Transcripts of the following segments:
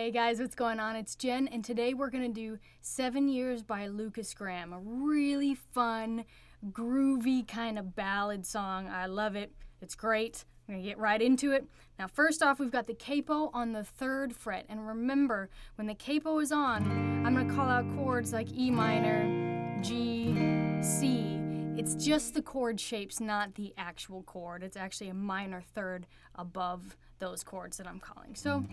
Hey guys, what's going on? It's Jen, and today we're going to do 7 Years by Lukas Graham. A really fun, groovy kind of ballad song. I love it. It's great. I'm going to get right into it. Now, first off, we've got the capo on the 3rd fret. And remember, when the capo is on, I'm going to call out chords like E minor, G, C. It's just the chord shapes, not the actual chord. It's actually a minor third above those chords that I'm calling. So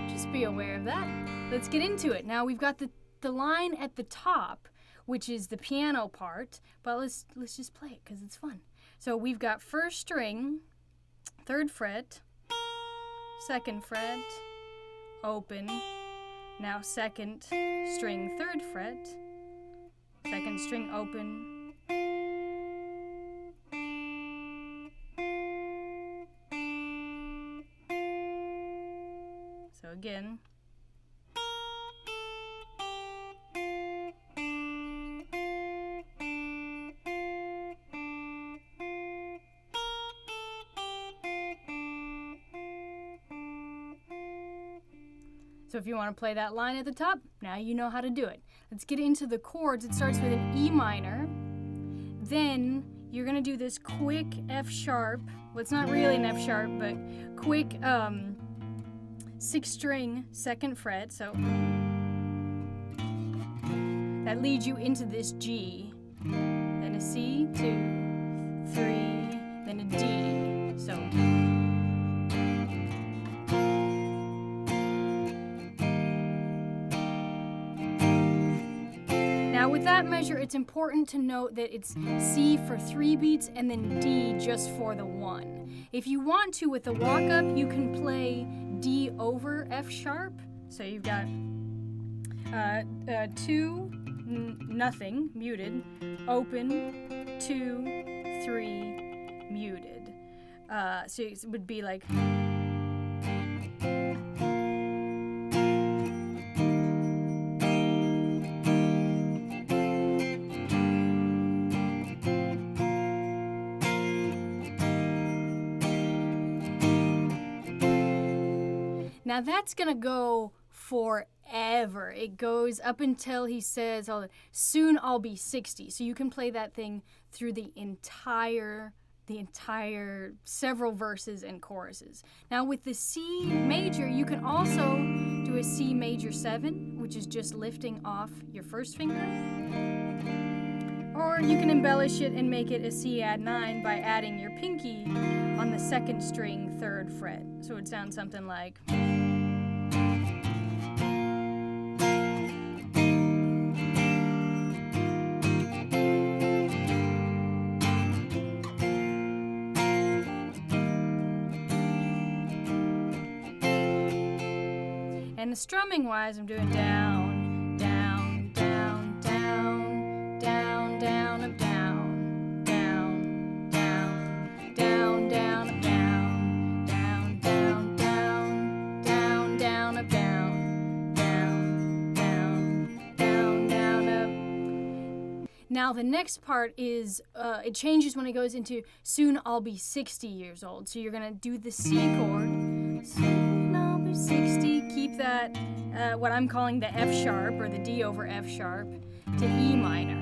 just be aware of that. Let's get into it. Now we've got the line at the top, which is the piano part, but let's just play it because it's fun. So we've got 1st string, 3rd fret, 2nd fret, open. Now 2nd string, 3rd fret, 2nd string, open. So again. So if you want to play that line at the top, now you know how to do it. Let's get into the chords. It starts with an E minor. Then you're going to do this quick F sharp. Well, it's not really an F sharp, but quick 6th string, 2nd fret. So that leads you into this G. Then a C, 2, 3, then a D. So now with that measure, it's important to note that it's C for 3 beats and then D just for the 1. If you want to, with the walk-up, you can play D over F sharp. So you've got 2, nothing, muted, open, 2, 3, muted. So it would be like... Now that's gonna go forever. It goes up until he says, soon I'll be 60. So you can play that thing through the entire several verses and choruses. Now with the C major, you can also do a C major 7, which is just lifting off your 1st finger. Or you can embellish it and make it a C add 9 by adding your pinky on the 2nd string, 3rd fret. So it sounds something like... And the strumming wise, I'm doing down, down, down, down, down, down, up, down, down, down, down, down, up, down, down, down, down, down, down, up, down, down, down, down, down, up. Now the next part is, it changes when it goes into soon I'll be 60 years old. So you're gonna do the C chord. Soon I'll be 60. Keep that, what I'm calling the F sharp, or the D over F sharp, to E minor.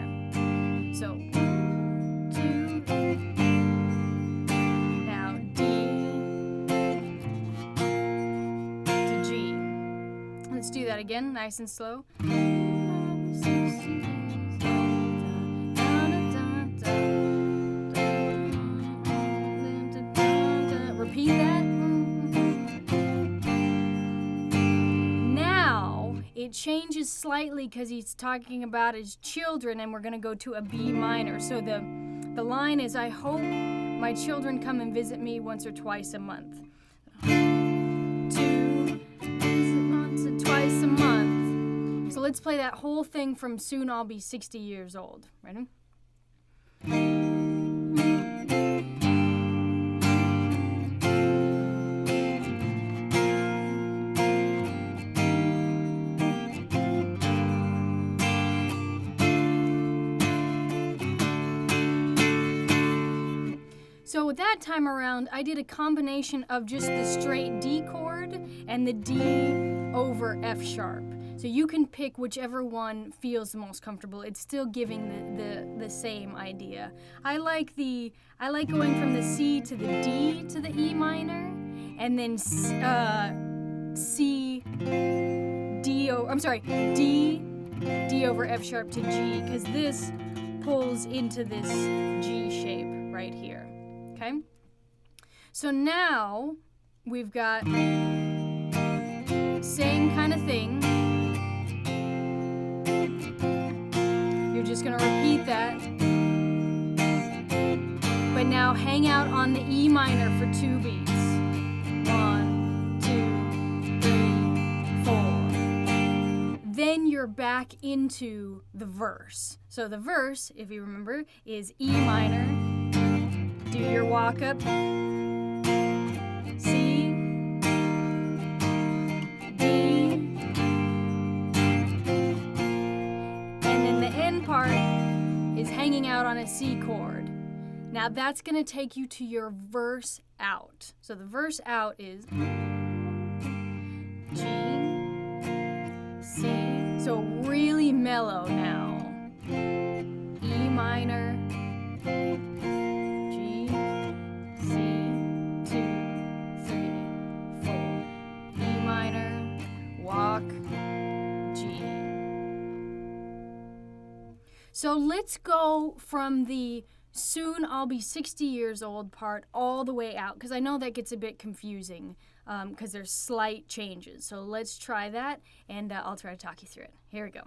So, 2, now D to G. Let's do that again, nice and slow. Repeat that. It changes slightly because he's talking about his children, and we're going to go to a B minor. So the line is, I hope my children come and visit me once or twice a month. 2, once or twice a month. So let's play that whole thing from Soon I'll Be 60 Years Old. Ready? So that time around, I did a combination of just the straight D chord and the D over over F sharp. So you can pick whichever one feels the most comfortable. It's still giving the same idea. I like going from the C to the D to the E minor, and then D over F sharp to G, because this pulls into this G shape right here. Okay? So now we've got same kind of thing. You're just gonna repeat that. But now hang out on the E minor for 2 beats. 1, 2, 3, 4. Then you're back into the verse. So the verse, if you remember, is E minor. Do your walk up. C, D, and then the end part is hanging out on a C chord. Now that's going to take you to your verse out. So the verse out is G, C, so really mellow now. E minor, G, C, 2, 3, 4. E minor, walk, G. So let's go from the soon I'll be 60 years old part all the way out, because I know that gets a bit confusing because there's slight changes. So let's try that, and I'll try to talk you through it. Here we go.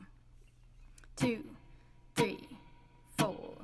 2, 3, 4.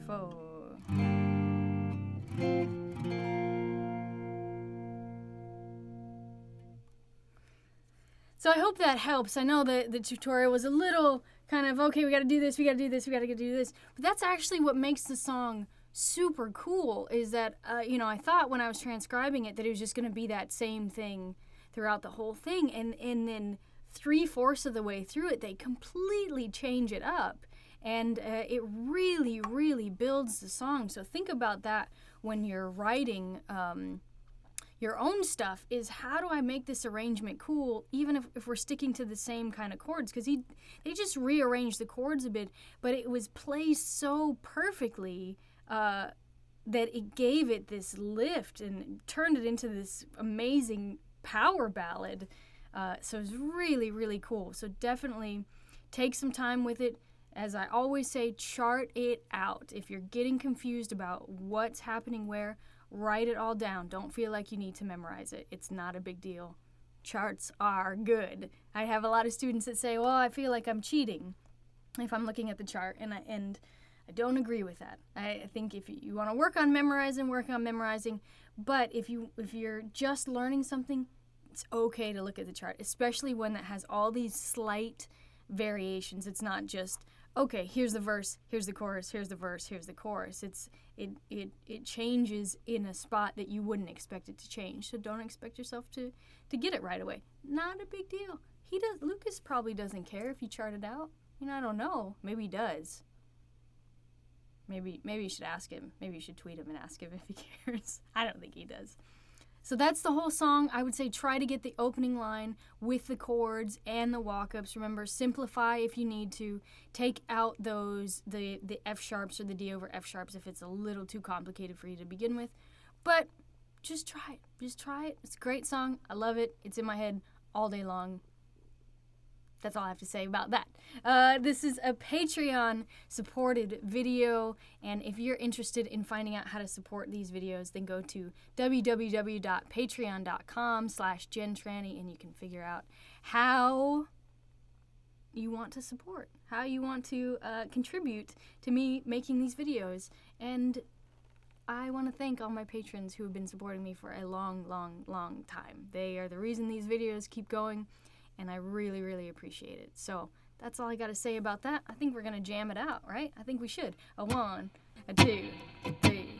4. So I hope that helps. I know that the tutorial was a little kind of, okay, we got to do this, we got to do this, we got to do this. But that's actually what makes the song super cool, is that, I thought when I was transcribing it that it was just going to be that same thing throughout the whole thing. And then 3/4 of the way through it, they completely change it up. And it really, really builds the song. So think about that when you're writing your own stuff, is how do I make this arrangement cool, even if we're sticking to the same kind of chords? Because they just rearranged the chords a bit, but it was placed so perfectly that it gave it this lift and turned it into this amazing power ballad. So it's really, really cool. So definitely take some time with it. As I always say, chart it out. If you're getting confused about what's happening where, write it all down. Don't feel like you need to memorize it. It's not a big deal. Charts are good. I have a lot of students that say, well, I feel like I'm cheating if I'm looking at the chart, and I don't agree with that. I think if you want to work on memorizing, but if you're just learning something, it's okay to look at the chart, especially one that has all these slight variations. It's not just, okay, here's the verse, here's the chorus, here's the verse, here's the chorus. It changes in a spot that you wouldn't expect it to change. So don't expect yourself to get it right away. Not a big deal. Lucas probably doesn't care if you chart it out. I don't know. Maybe he does. Maybe you should ask him. Maybe you should tweet him and ask him if he cares. I don't think he does. So that's the whole song. I would say try to get the opening line with the chords and the walk-ups. Remember, simplify if you need to. Take out the F sharps or the D over F sharps if it's a little too complicated for you to begin with. But just try it. Just try it. It's a great song. I love it. It's in my head all day long. That's all I have to say about that. This is a Patreon-supported video, and if you're interested in finding out how to support these videos, then go to www.patreon.com/JenTrani, and you can figure out how you want to support, how you want to contribute to me making these videos. And I want to thank all my patrons who have been supporting me for a long, long, long time. They are the reason these videos keep going, and I really, really appreciate it. So that's all I got to say about that. I think we're going to jam it out, right? I think we should. A 1, a 2, 3.